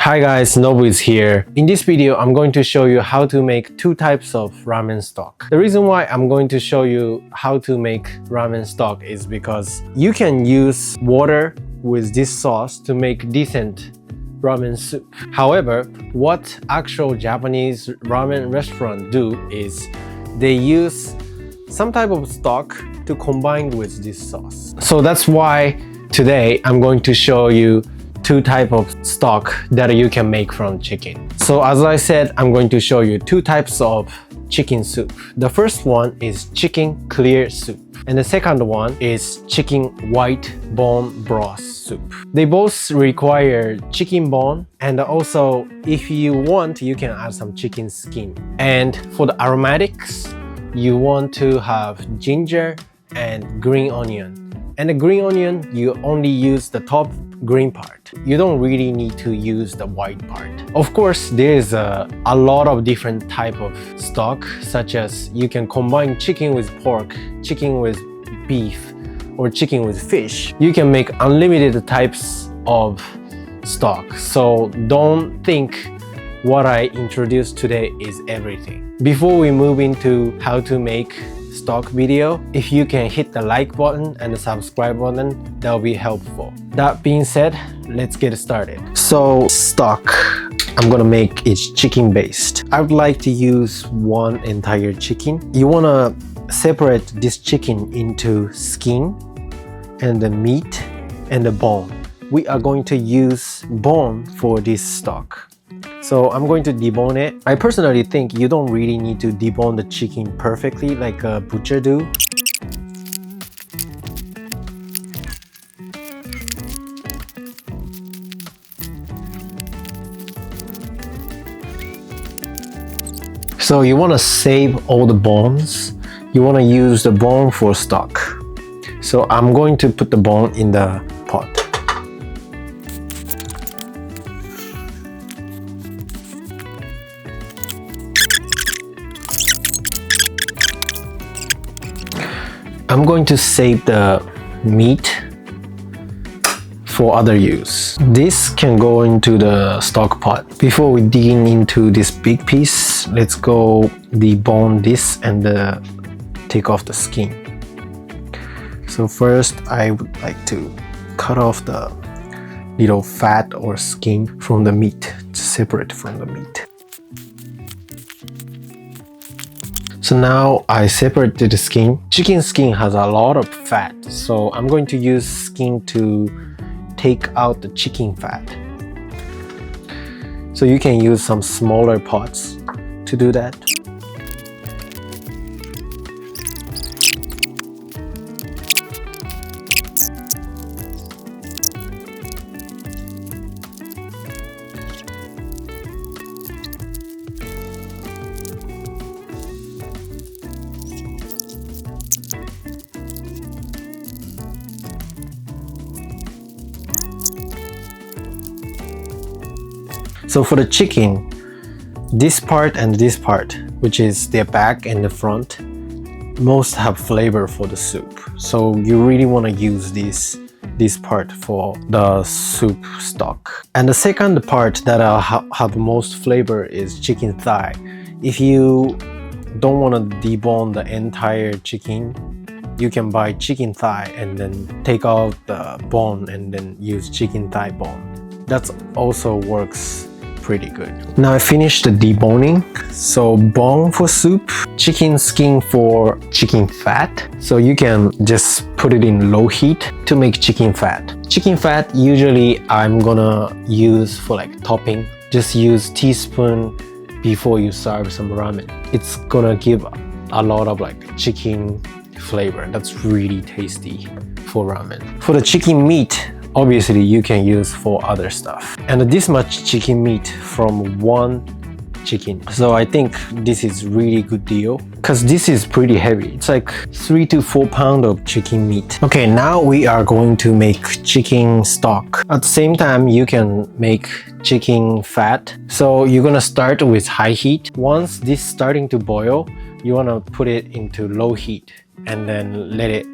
Hi guys, Nobu is here. In this video, I'm going to show you how to make two types of ramen stock. The reason why I'm going to show you how to make ramen stock is because you can use water with this sauce to make decent ramen soup. However, what actual Japanese ramen restaurant do is they use some type of stock to combine with this sauce. So that's why today I'm going to show you two types of stock that you can make from chicken. So as I said, I'm going to show you two types of chicken soup. The first one is chicken clear soup, and the second one is chicken white bone broth soup. They both require chicken bone, and also if you want, you can add some chicken skin. And for the aromatics, you want to have ginger and green onion. And the green onion, you only use the top green part. You don't really need to use the white part. Of course, there's a lot of different type of stock, such as you can combine chicken with pork, chicken with beef, or chicken with fish. You can make unlimited types of stock. So don't think what I introduced today is everything. Before we move into how to make stock video, if you can hit the like button and the subscribe button, that will be helpful. That being said, let's get started. So stock I'm gonna make is chicken based. I would like to use one entire chicken. You wanna separate this chicken into skin and the meat and the bone. We are going to use bone for this stock. So I'm going to debone it. I personally think you don't really need to debone the chicken perfectly like a butcher do. So you want to save all the bones. You want to use the bone for stock. So I'm going to put the bone in the pot. I'm going to save the meat for other use. This can go into the stock pot. Before we dig into this big piece, let's go debone this and take off the skin. So first, I would like to cut off the little fat or skin from the meat, to separate from the meat. So now I separated the skin. Chicken skin has a lot of fat, so I'm going to use skin to take out the chicken fat. So you can use some smaller pots to do that. So for the chicken, this part and this part, which is their back and the front, most have flavor for the soup. So you really want to use this part for the soup stock. And the second part that have most flavor is chicken thigh. If you don't want to debone the entire chicken, you can buy chicken thigh and then take out the bone and then use chicken thigh bone. That also works pretty good. Now I finished the deboning. So bone for soup, chicken skin for chicken fat. So you can just put it in low heat to make chicken fat. Chicken fat usually I'm gonna use for like topping. Just use teaspoon before you serve some ramen. It's gonna give a lot of like chicken flavor. That's really tasty for ramen. For the chicken meat, obviously you can use for other stuff. And this much chicken meat from one chicken. So I think this is really good deal because this is pretty heavy. It's like 3 to 4 pounds of chicken meat. Okay, now we are going to make chicken stock. At the same time, you can make chicken fat. So you're gonna start with high heat. Once this starting to boil, you wanna put it into low heat and then let it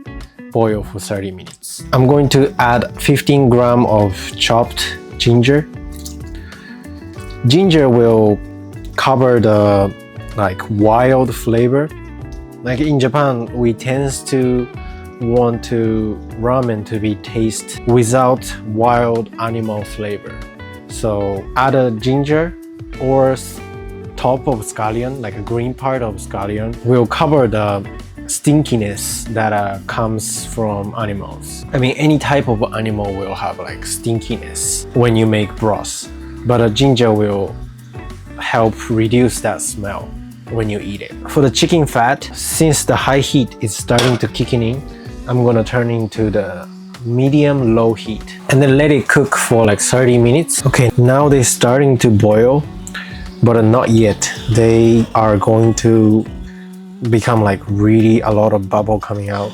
boil for 30 minutes. I'm going to add 15 grams of chopped ginger. Ginger will cover the like wild flavor. Like in Japan, we tend to want to ramen to be taste without wild animal flavor. So add a ginger or top of scallion, like a green part of scallion, will cover the stinkiness that comes from animals. I mean, any type of animal will have like stinkiness when you make broth, but a ginger will help reduce that smell when you eat it. For the chicken fat, since the high heat is starting to kick in, I'm gonna turn into the medium low heat and then let it cook for like 30 minutes. Okay, now they're starting to boil, but not yet. They are going to become like really a lot of bubble coming out.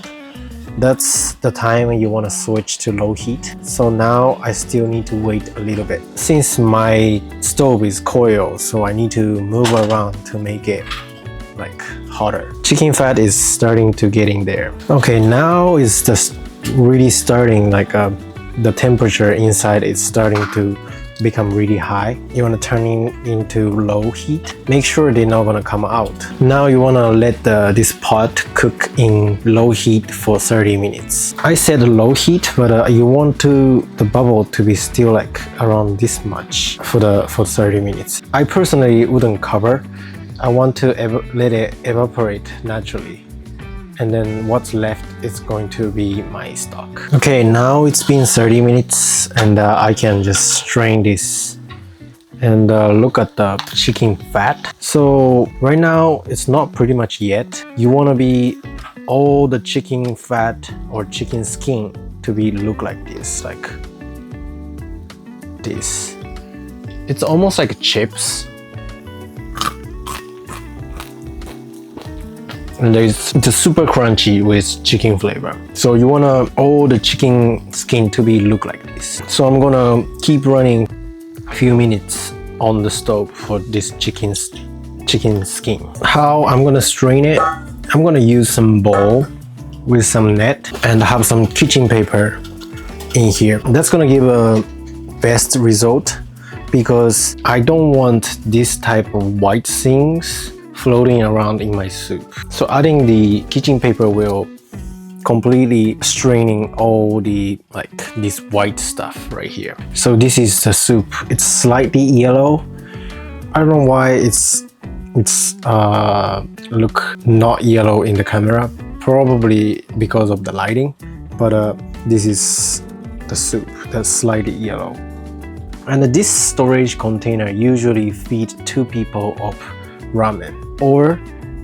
That's the time you want to switch to low heat. So now I still need to wait a little bit. Since my stove is coil, so I need to move around to make it like hotter. Chicken fat is starting to get in there. Okay, now it's just really starting like the temperature inside is starting to become really high. You want to turn it into low heat. Make sure they're not gonna come out. Now you want to let this pot cook in low heat for 30 minutes. I said low heat, but you want the bubble to be still like around this much for 30 minutes. I personally wouldn't cover. I want to let it evaporate naturally. And then what's left is going to be my stock. Okay, now it's been 30 minutes and I can just strain this and look at the chicken fat. So right now it's not pretty much yet. You want to be all the chicken fat or chicken skin to be look like this, like this. It's almost like chips. And it's super crunchy with chicken flavor. So you want all the chicken skin to be look like this. So I'm gonna keep running a few minutes on the stove for this chicken skin. How I'm gonna strain it? I'm gonna use some bowl with some net and have some kitchen paper in here. That's gonna give a best result because I don't want this type of white things floating around in my soup. So adding the kitchen paper will completely straining all the like this white stuff right here. So this is the soup. It's slightly yellow. I don't know why it's look not yellow in the camera. Probably because of the lighting. But this is the soup that's slightly yellow. And this storage container usually feed 2 people of ramen or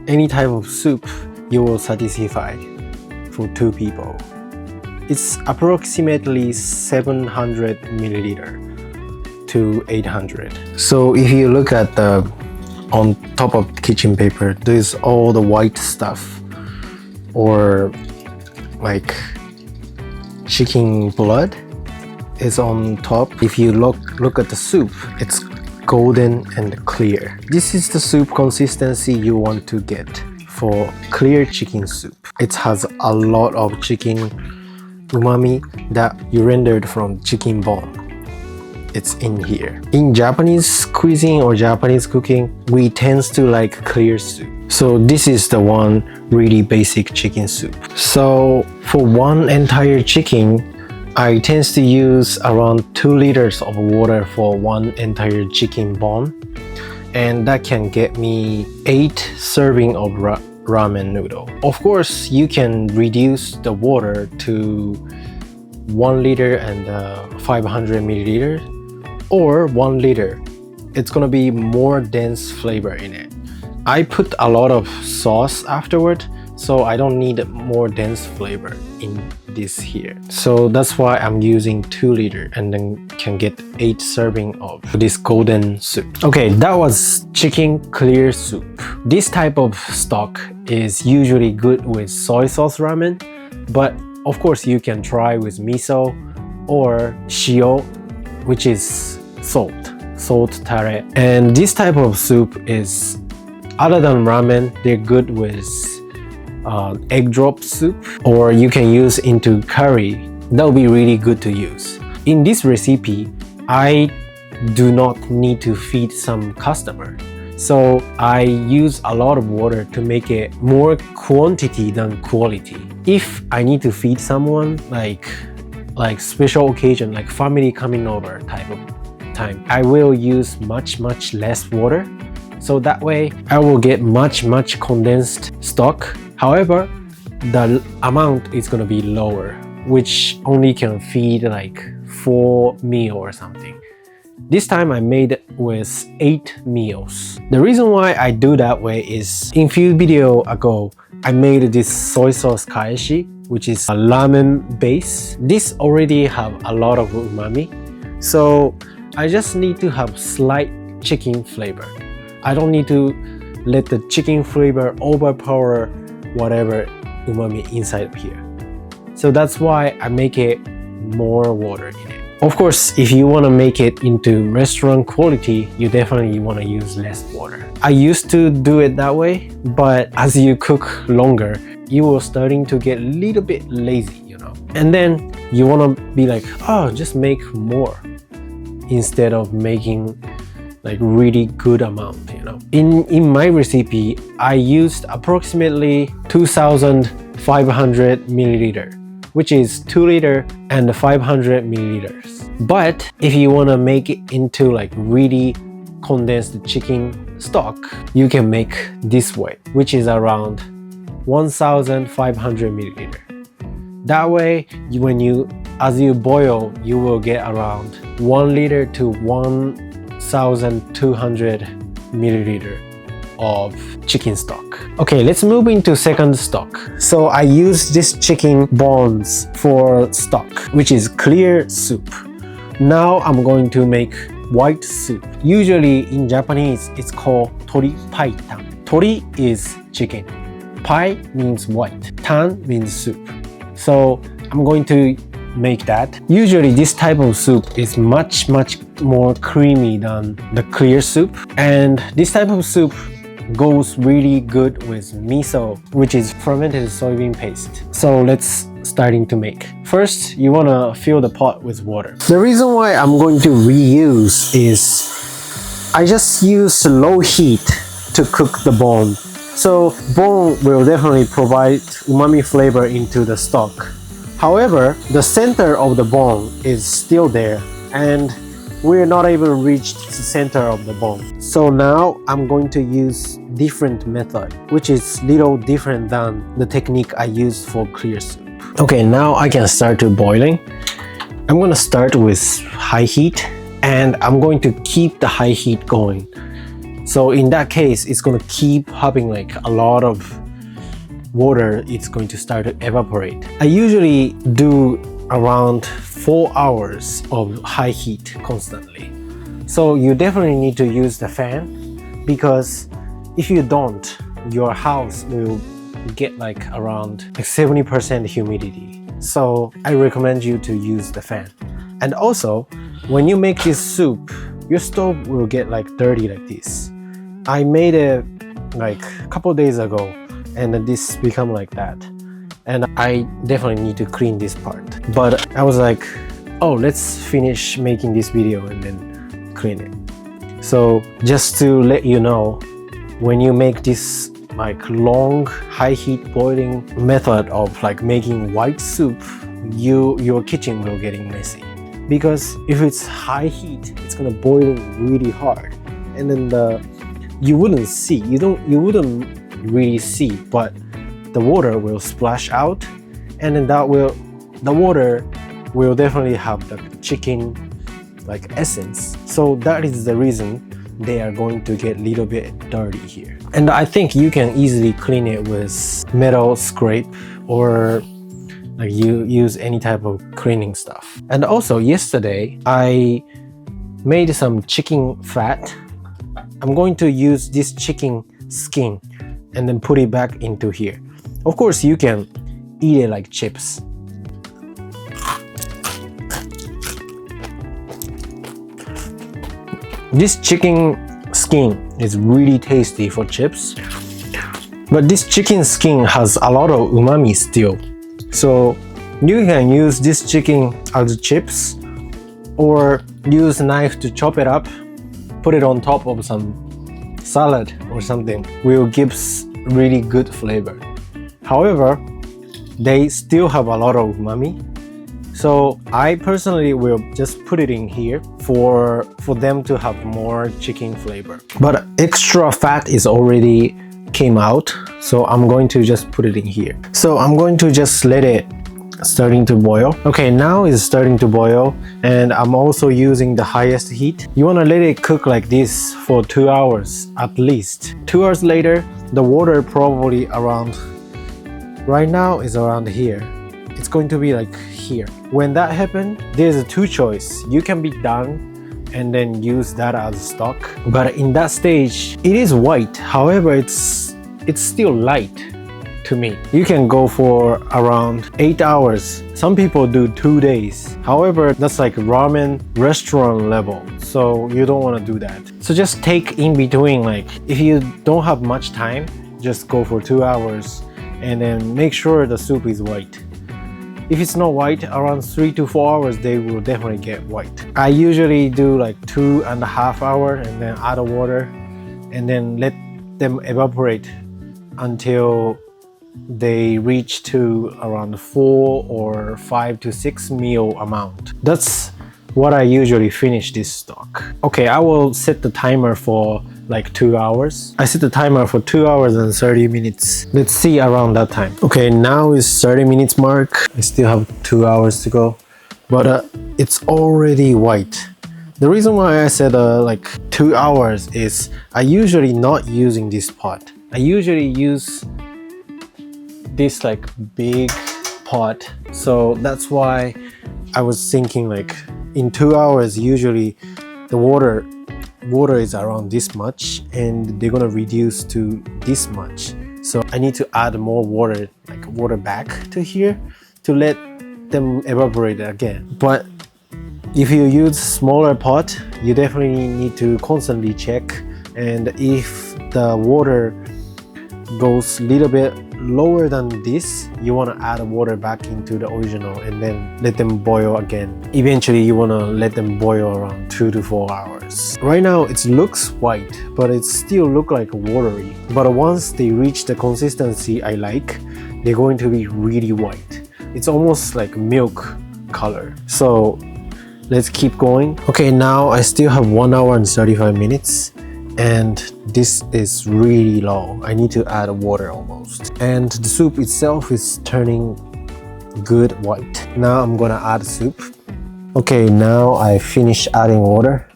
any type of soup you will satisfy for 2 people. It's approximately 700 milliliter to 800. So if you look at the on top of the kitchen paper, there's all the white stuff or like chicken blood is on top. If you look at the soup, it's golden and clear. This is the soup consistency you want to get for clear chicken soup. It has a lot of chicken umami that you rendered from chicken bone. It's in here. In Japanese cuisine or Japanese cooking, we tend to like clear soup. So this is the one really basic chicken soup. So for one entire chicken, I tend to use around 2 liters of water for one entire chicken bone, and that can get me 8 serving of ramen noodle. Of course, you can reduce the water to 1 liter and 500 milliliters or 1 liter. It's gonna be more dense flavor in it. I put a lot of sauce afterward, so I don't need more dense flavor in this here. So that's why I'm using 2 liter and then can get 8 serving of this golden soup. Okay, that was chicken clear soup. This type of stock is usually good with soy sauce ramen, but of course you can try with miso or shio, which is salt tare. And this type of soup is, other than ramen, they're good with egg drop soup, or you can use into curry. That will be really good to use. In this recipe, I do not need to feed some customer. So I use a lot of water to make it more quantity than quality. If I need to feed someone, like special occasion, like family coming over type of time, I will use much less water. So that way I will get much condensed stock. However, the amount is gonna be lower, which only can feed like 4 meals or something. This time I made it with 8 meals. The reason why I do that way is in few video ago, I made this soy sauce kaeshi, which is a ramen base. This already have a lot of umami. So I just need to have slight chicken flavor. I don't need to let the chicken flavor overpower whatever umami inside of here. So that's why I make it more water in it. Of course, if you want to make it into restaurant quality, you definitely want to use less water. I used to do it that way, but as you cook longer, you will starting to get a little bit lazy, you know. And then you want to be like, oh, just make more instead of making like really good amount, you know. In my recipe, I used approximately 2,500 milliliter, which is 2 liter and 500 milliliters. But if you want to make it into like really condensed chicken stock, you can make this way, which is around 1,500 milliliter. That way, as you boil, you will get around 1 liter to 1,200 milliliter of chicken stock. Okay, let's move into second stock. So I use this chicken bones for stock, which is clear soup. Now I'm going to make white soup. Usually in Japanese, it's called tori paitan. Tori is chicken. Pai means white. Tan means soup. So I'm going to make that. Usually this type of soup is much more creamy than the clear soup. And this type of soup goes really good with miso, which is fermented soybean paste. So let's starting to make. First, you want to fill the pot with water. The reason why I'm going to reuse is I just use low heat to cook the bone. So bone will definitely provide umami flavor into the stock. However, the center of the bone is still there and we're not able to reach the center of the bone. So now I'm going to use different method, which is little different than the technique I used for clear soup. Okay, now I can start to boiling. I'm going to start with high heat and I'm going to keep the high heat going. So in that case, it's going to keep having like a lot of water. It's going to start to evaporate. I usually do around 4 hours of high heat constantly. So you definitely need to use the fan, because if you don't, your house will get like around 70% humidity. So I recommend you to use the fan. And also, when you make this soup, your stove will get like dirty like this. I made it like a couple days ago and this become like that. And I definitely need to clean this part. But I was like, oh, let's finish making this video and then clean it. So just to let you know, when you make this like long high heat boiling method of like making white soup, your kitchen will getting messy. Because if it's high heat, it's gonna boiling really hard. And then you wouldn't see, you wouldn't really see, but the water will splash out, and then the water will definitely have the chicken like essence. So that is the reason they are going to get a little bit dirty here. And I think you can easily clean it with metal scrape or like you use any type of cleaning stuff. And also yesterday I made some chicken fat. I'm going to use this chicken skin and then put it back into here. Of course, you can eat it like chips. This chicken skin is really tasty for chips. But this chicken skin has a lot of umami still. So you can use this chicken as chips, or use a knife to chop it up, put it on top of some salad or something, will give really good flavor. However, they still have a lot of umami. So I personally will just put it in here for them to have more chicken flavor. But extra fat is already came out, so I'm going to just put it in here. So I'm going to just let it starting to boil. Okay, now it's starting to boil, and I'm also using the highest heat. You want to let it cook like this for 2 hours at least. 2 hours later, the water probably around, right now is around here. It's going to be like here. When that happens, there's a two choice. You can be done and then use that as stock. But in that stage, it is white. However, it's still light to me. You can go for around 8 hours. Some people do 2 days. However, that's like ramen restaurant level. So you don't want to do that. So just take in between, like if you don't have much time, just go for 2 hours and then make sure the soup is white. If it's not white, around 3 to 4 hours, they will definitely get white. I usually do like 2.5 hours and then add water and then let them evaporate until they reach to around 4 or 5 to 6 meal amount. That's what I usually finish this stock. Okay, I will set the timer for like 2 hours. I set the timer for 2 hours and 30 minutes. Let's see around that time. Okay, now is 30 minutes mark. I still have 2 hours to go, but it's already white. The reason why I said like 2 hours is I usually not using this pot. I usually use this like big pot. So that's why I was thinking like in 2 hours, usually the water is around this much and they're gonna reduce to this much. So I need to add more water, like water back to here to let them evaporate again. But if you use smaller pot, you definitely need to constantly check, and if the water goes a little bit lower than this, you want to add water back into the original and then let them boil again. Eventually you want to let them boil around 2 to 4 hours. Right now it looks white, but it still look like watery. But once they reach the consistency I like, they're going to be really white. It's almost like milk color. So let's keep going. Okay, now I still have 1 hour and 35 minutes. And this is really low. I need to add water almost. And the soup itself is turning good white. Now I'm gonna add soup. Okay, now I finished adding water.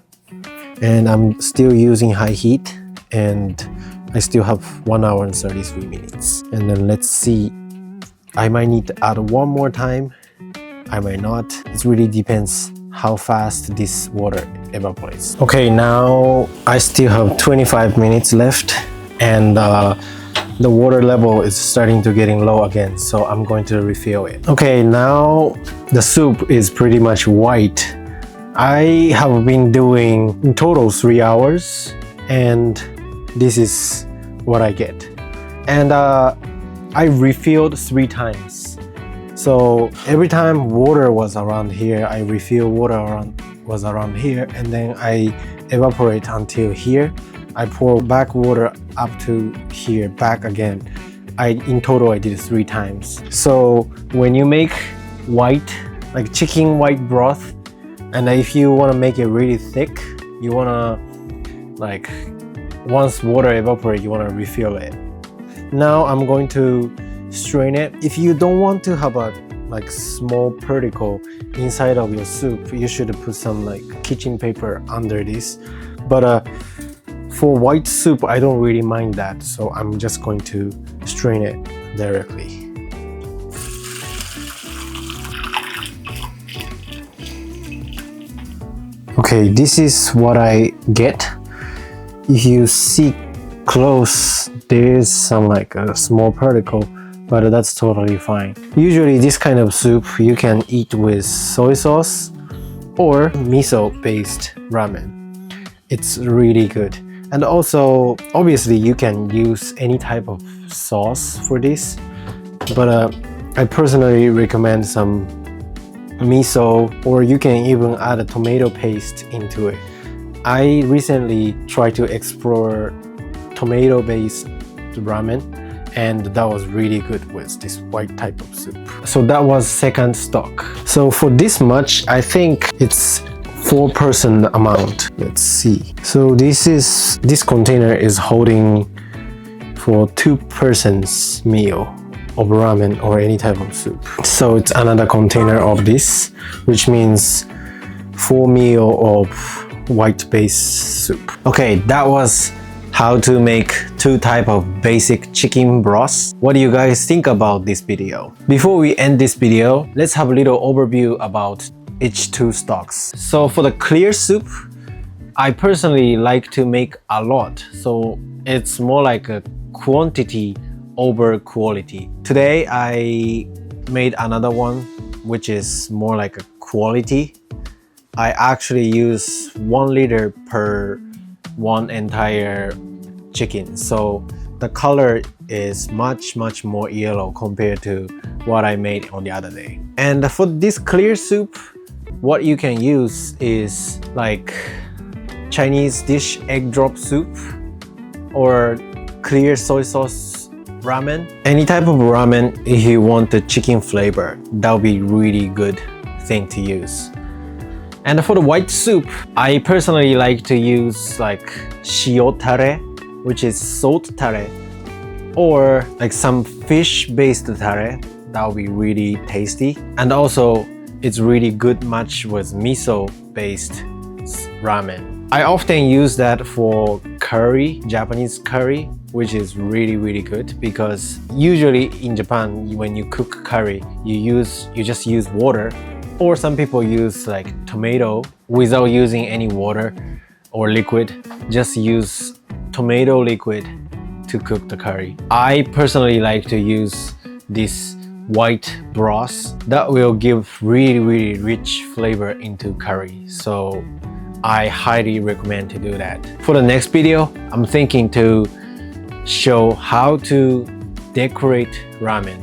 And I'm still using high heat. And I still have 1 hour and 33 minutes. And then let's see. I might need to add one more time. I might not. It really depends how fast this water evaporates. Okay, now I still have 25 minutes left, and the water level is starting to getting low again, so I'm going to refill it. Okay, now the soup is pretty much white. I have been doing in total 3 hours, and this is what I get. And I refilled 3 times. So every time water was around here, I refill water was around here, and then I evaporate until here. I pour back water up to here, back again. In total I did 3 times. So when you make white, like chicken white broth, and if you want to make it really thick, you want to, like, once water evaporates, you want to refill it. Now I'm going to strain it. If you don't want to have a like small particle inside of your soup, you should put some like kitchen paper under this. But for white soup, I don't really mind that, so I'm just going to strain it directly. Okay, this is what I get. If you see close, there is some like a small particle, but that's totally fine. Usually this kind of soup you can eat with soy sauce or miso based ramen. It's really good. And also obviously you can use any type of sauce for this, but I personally recommend some miso, or you can even add a tomato paste into it. I recently tried to explore tomato-based ramen, and that was really good with this white type of soup. So that was second stock. So for this much, I think it's 4-person amount. Let's see. So this container is holding for 2 persons meal of ramen or any type of soup. So it's another container of this, which means 4 meal of white base soup. Okay, that was how to make 2 type of basic chicken broths. What do you guys think about this video? Before we end this video, let's have a little overview about each 2 stocks. So for the clear soup, I personally like to make a lot, so it's more like a quantity over quality. Today I made another one which is more like a quality. I actually use 1 liter per 1 entire chicken, so the color is much more yellow compared to what I made on the other day. And for this clear soup, what you can use is like Chinese dish egg drop soup or clear soy sauce ramen. Any type of ramen, if you want the chicken flavor, that would be really good thing to use. And for the white soup, I personally like to use like shio tare, which is salt tare, or like some fish-based tare. That would be really tasty. And also, it's really good match with miso-based ramen. I often use that for curry, Japanese curry, which is really good, because usually in Japan, when you cook curry, you just use water, or some people use like tomato without using any water or liquid, just use tomato liquid to cook the curry. I personally like to use this white broth that will give really rich flavor into curry, so I highly recommend to do that. For the next video, I'm thinking to show how to decorate ramen,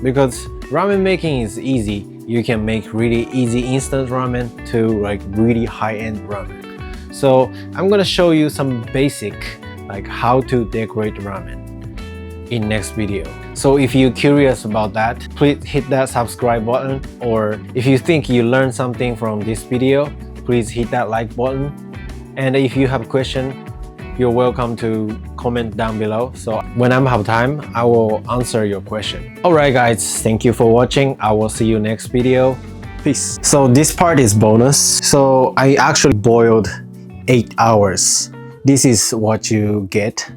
because ramen making is easy. You can make really easy instant ramen to like really high-end ramen. So I'm gonna show you some basic like how to decorate ramen in next video. So if you're curious about that, please hit that subscribe button, or if you think you learned something from this video, please hit that like button. And if you have a question, you're welcome to comment down below. So when I have time, I will answer your question. Alright guys, thank you for watching. I will see you next video. Peace. So this part is bonus. So I actually boiled 8 hours. This is what you get.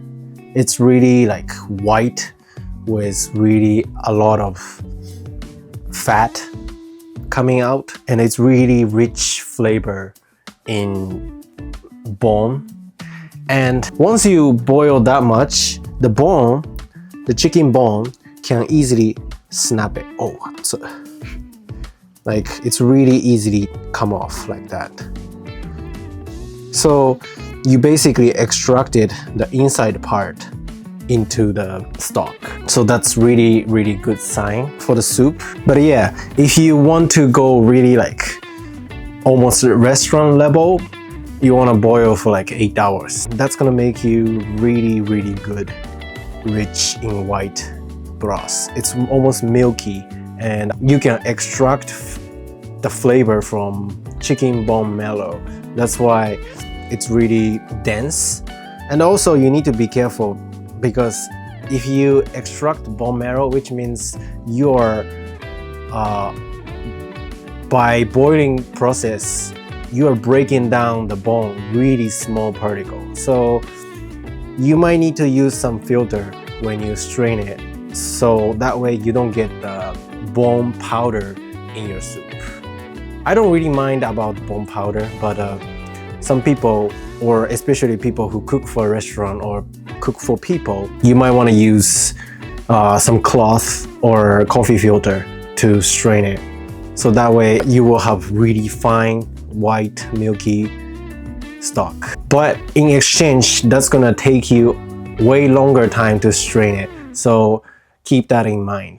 It's really like white with really a lot of fat coming out, and it's really rich flavor in bone. And once you boil that much, the chicken bone can easily snap it. Oh, so like it's really easily come off like that. So you basically extracted the inside part into the stock. So that's really good sign for the soup. But yeah, if you want to go really like almost restaurant level, you want to boil for like 8 hours. That's gonna make you really good, rich in white broth. It's almost milky, and you can extract the flavor from chicken bone marrow. That's why it's really dense. And also you need to be careful, because if you extract bone marrow, which means you're by boiling process, you are breaking down the bone really small particles. So you might need to use some filter when you strain it, so that way you don't get the bone powder in your soup. I don't really mind about bone powder, but some people, or especially people who cook for a restaurant or cook for people, you might want to use some cloth or coffee filter to strain it. So that way you will have really fine, white, milky stock. But in exchange, that's gonna take you way longer time to strain it. So keep that in mind.